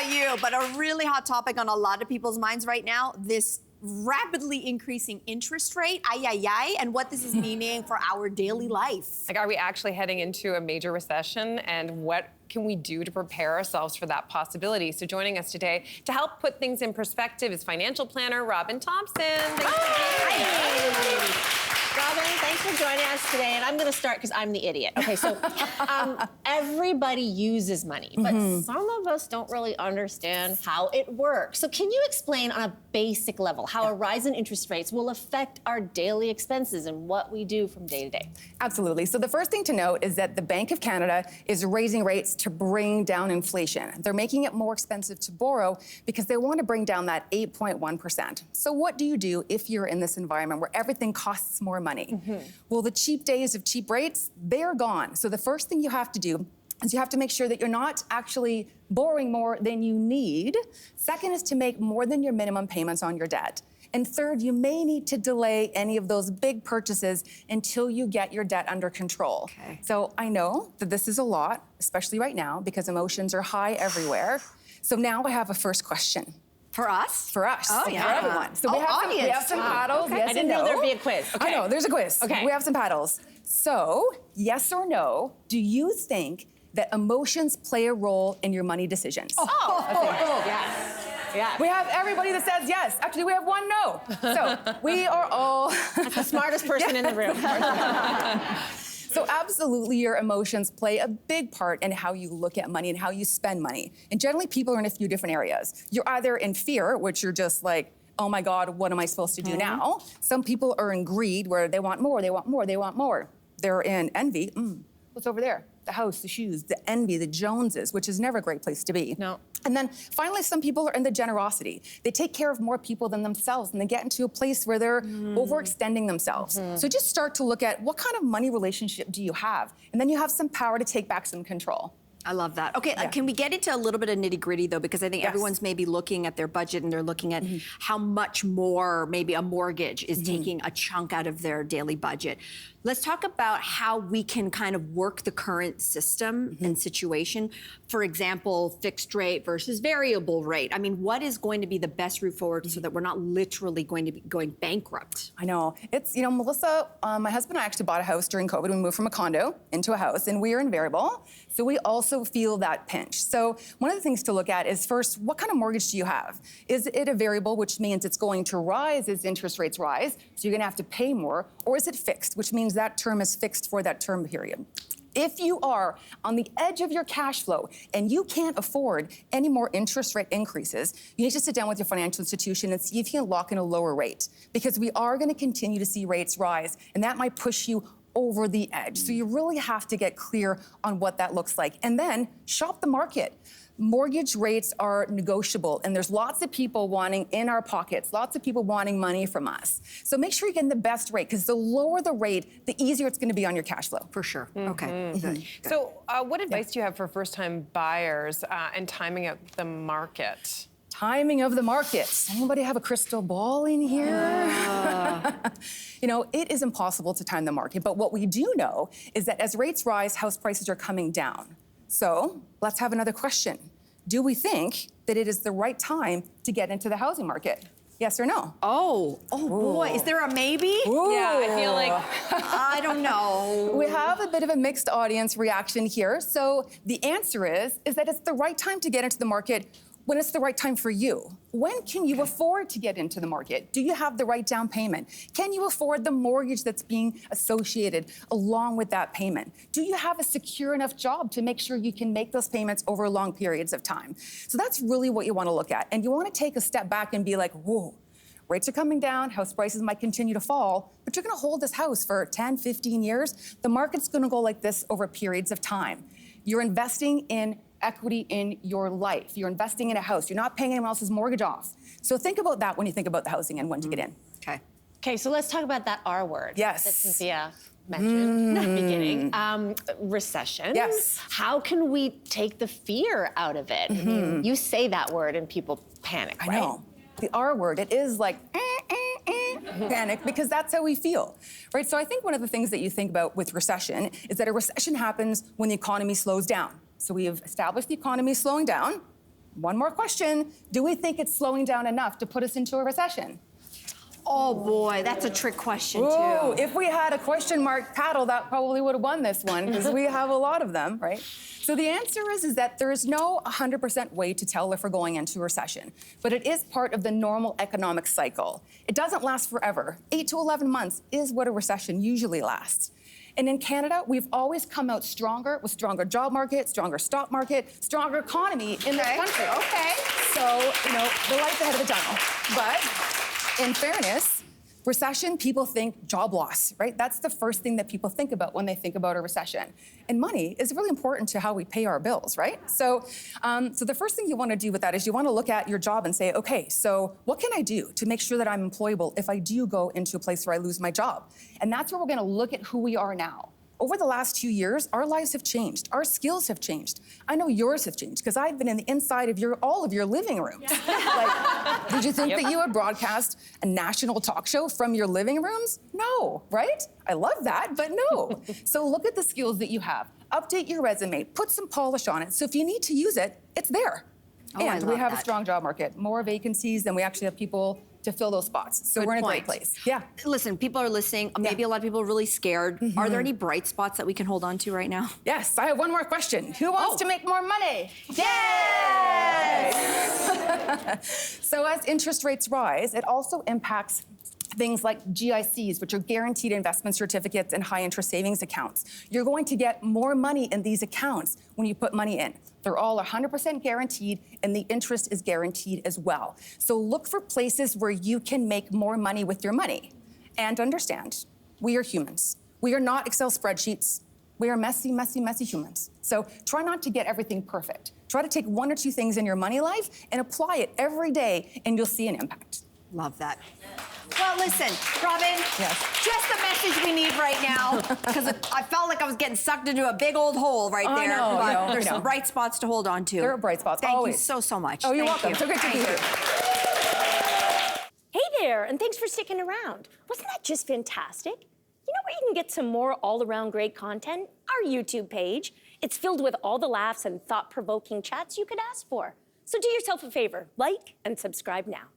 about you, but a really hot topic on a lot of people's minds right now, this rapidly increasing interest rate, and what this is meaning for our daily life. Like, are we actually heading into a major recession, and what can we do to prepare ourselves for that possibility? So joining us today to help put things in perspective is financial planner Robyn Thompson. Robyn, thanks for joining us today. And I'm going to start because I'm the idiot. Okay, so everybody uses money, but some of us don't really understand how it works. So can you explain on a basic level how a rise in interest rates will affect our daily expenses and what we do from day to day? Absolutely. So the first thing to note is that the Bank of Canada is raising rates to bring down inflation. They're making it more expensive to borrow because they want to bring down that 8.1%. So what do you do if you're in this environment where everything costs more money? Well, the cheap days of cheap rates, they're gone. So the first thing you have to do is you have to make sure that you're not actually borrowing more than you need. Second is to make more than your minimum payments on your debt. And third, you may need to delay any of those big purchases until you get your debt under control. Okay. So I know that this is a lot, especially right now, because emotions are high everywhere. So now I have a first question. For us? For us. Oh, yeah. For everyone. So we have some paddles. Okay. Yes I didn't and know no. there'd be a quiz. Okay. I know, there's a quiz. Okay. We have some paddles. So, yes or no, do you think that emotions play a role in your money decisions? Yes. Yeah. We have everybody that says yes. Actually, we have one no. So we are all... That's the smartest person in the room. So absolutely, your emotions play a big part in how you look at money and how you spend money. And generally, people are in a few different areas. You're either in fear, which you're just like, oh my God, what am I supposed to do now? Some people are in greed, where they want more, they want more, they want more. They're in envy. What's over there? The house, the shoes, the envy, the Joneses, which is never a great place to be. No. And then finally, some people are in the generosity. They take care of more people than themselves, and they get into a place where they're overextending themselves. So just start to look at what kind of money relationship do you have? And then you have some power to take back some control. I love that. Okay, can we get into a little bit of nitty-gritty, though? Because I think everyone's maybe looking at their budget and they're looking at how much more maybe a mortgage is taking a chunk out of their daily budget. Let's talk about how we can kind of work the current system and situation. For example, fixed rate versus variable rate. I mean, what is going to be the best route forward so that we're not literally going to be going bankrupt? I know. It's, Melissa, my husband and I actually bought a house during COVID. We moved from a condo into a house, and we are in variable. So we also feel that pinch. So one of the things to look at is first, what kind of mortgage do you have? Is it a variable, which means it's going to rise as interest rates rise, so you're gonna have to pay more, or is it fixed, which means that term is fixed for that term period? If you are on the edge of your cash flow and you can't afford any more interest rate increases, you need to sit down with your financial institution and see if you can lock in a lower rate, because we are gonna continue to see rates rise, and that might push you over the edge. So you really have to get clear on what that looks like. And then shop the market. Mortgage rates are negotiable, and there's lots of people wanting in our pockets, lots of people wanting money from us. So make sure you're getting the best rate, because the lower the rate, the easier it's gonna be on your cash flow. For sure. Okay. Good. So what advice do you have for first-time buyers and timing out the market? Timing of the market. Anybody have a crystal ball in here? It is impossible to time the market, but what we do know is that as rates rise, house prices are coming down. So let's have another question. Do we think that it is the right time to get into the housing market? Yes or no? Oh boy, is there a maybe? Ooh. Yeah, I feel like... I don't know. We have a bit of a mixed audience reaction here. So the answer is that it's the right time to get into the market when it's the right time for you. When can you afford to get into the market? Do you have the right down payment? Can you afford the mortgage that's being associated along with that payment? Do you have a secure enough job to make sure you can make those payments over long periods of time? So that's really what you want to look at. And you want to take a step back and be like, whoa, rates are coming down, house prices might continue to fall, but you're going to hold this house for 10, 15 years. The market's going to go like this over periods of time. You're investing in equity in your life. You're investing in a house. You're not paying anyone else's mortgage off. So think about that when you think about the housing and when to get in. Okay, so let's talk about that R word. Yes. That Cynthia mentioned at the beginning. Recession. Yes. How can we take the fear out of it? I mean, you say that word and people panic, right? I know. The R word, it is like panic, because that's how we feel, right? So I think one of the things that you think about with recession is that a recession happens when the economy slows down. So we have established the economy slowing down. one more question. Do we think it's slowing down enough to put us into a recession? Oh boy, that's a trick question Ooh, too. if we had a question mark paddle, that probably would have won this one because we have a lot of them, right? So the answer is that there is no 100% way to tell if we're going into a recession, but it is part of the normal economic cycle. It doesn't last forever. 8 to 11 months is what a recession usually lasts. And in Canada, we've always come out stronger with stronger job market, stronger stock market, stronger economy in this country. Okay. So, the light's ahead of the tunnel. But in fairness, recession, people think job loss, right? That's the first thing that people think about when they think about a recession. And money is really important to how we pay our bills, right? So the first thing you want to do with that is you want to look at your job and say, okay, so what can I do to make sure that I'm employable if I do go into a place where I lose my job? And that's where we're going to look at who we are now. Over the last 2 years, our lives have changed. Our skills have changed. I know yours have changed because I've been in the inside of all of your living rooms. Like, did you think that you would broadcast a national talk show from your living rooms? No, right? I love that, but no. So look at the skills that you have. Update your resume. Put some polish on it. So if you need to use it, it's there. Oh, and we have a strong job market. More vacancies than we actually have people to fill those spots. So we're in a great place. Yeah. Listen, people are listening. Maybe a lot of people are really scared. Are there any bright spots that we can hold on to right now? Yes, I have one more question. Who wants to make more money? Yes! So as interest rates rise, it also impacts things like GICs, which are guaranteed investment certificates and high interest savings accounts. You're going to get more money in these accounts when you put money in. They're all 100% guaranteed, and the interest is guaranteed as well. So look for places where you can make more money with your money. And understand, we are humans. We are not Excel spreadsheets. We are messy, messy, messy humans. So try not to get everything perfect. Try to take 1 or 2 things in your money life and apply it every day, and you'll see an impact. Love that. Well, listen, Robyn, just the message we need right now, because I felt like I was getting sucked into a big old hole right there. But there's some bright spots to hold on to. There are bright spots, Thank always. you so much. Oh, you're welcome. So good to be here. Hey there, and thanks for sticking around. Wasn't that just fantastic? You know where you can get some more all-around great content? Our YouTube page. It's filled with all the laughs and thought-provoking chats you could ask for. So do yourself a favor, like and subscribe now.